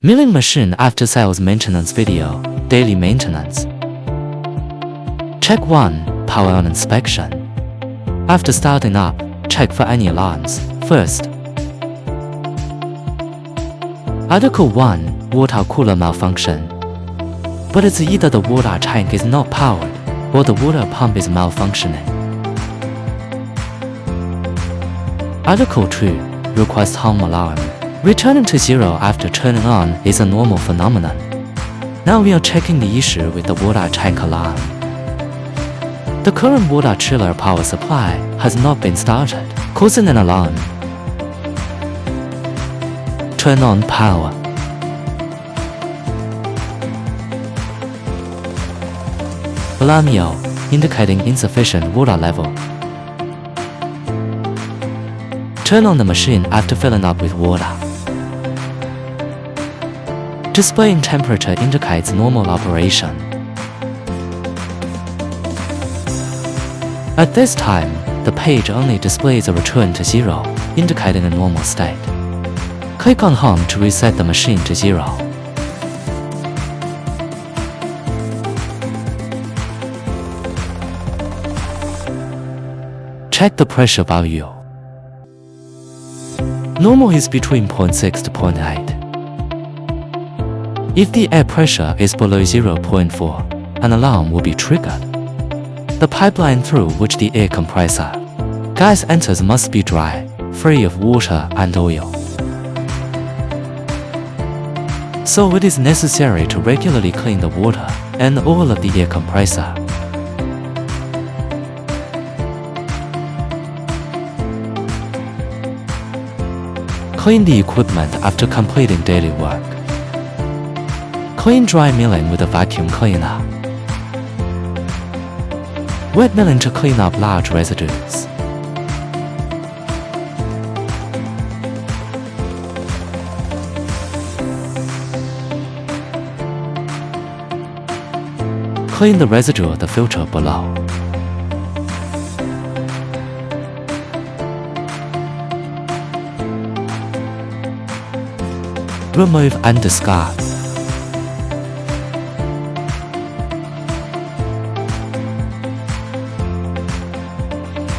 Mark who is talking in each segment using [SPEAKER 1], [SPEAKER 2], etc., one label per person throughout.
[SPEAKER 1] Milling machine after sales maintenance video, daily maintenance. Check 1, power on inspection. After starting up, check for any alarms. First, Article 1, water cooler malfunction. But it's either the water tank is not powered, or the water pump is malfunctioning. Article 2, request home alarm. Returning to zero after turning on is a normal phenomenon. Now we are checking the issue with the water tank alarm. The current water chiller power supply has not been started, causing an alarm. Turn on power. Alarm yell, indicating insufficient water level. Turn on the machine after filling up with water. Displaying temperature indicates normal operation. At this time, the page only displays a return to zero, indicating a normal state. Click on Home to reset the machine to zero. Check the pressure value. Normal is between 0.6 to 0.8. If the air pressure is below 0.4, an alarm will be triggered. The pipeline through which the air compressor gas enters must be dry, free of water and oil. So it is necessary to regularly clean the water and oil of the air compressor. Clean the equipment after completing daily work. Clean dry milling with a vacuum cleaner. Wet milling to clean up large residues. Clean the residue of the filter below. Remove and discard.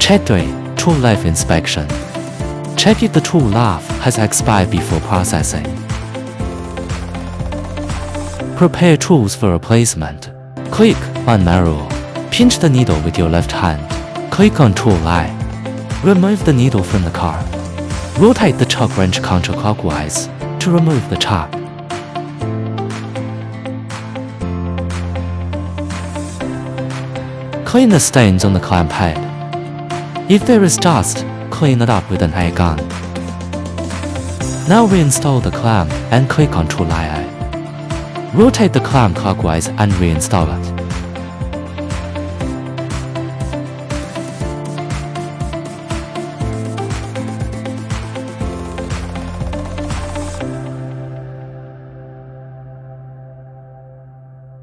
[SPEAKER 1] Check 3, tool life inspection. Check if the tool life has expired before processing. Prepare tools for replacement. Click on manual. Pinch the needle with your left hand. Click on tool life. Remove the needle from the car. Rotate the chuck wrench counterclockwise to remove the chuck. Clean the stains on the clamp head. If there is dust, clean it up with an air gun. Now reinstall the clamp and click on tool light. Rotate the clamp clockwise and reinstall it.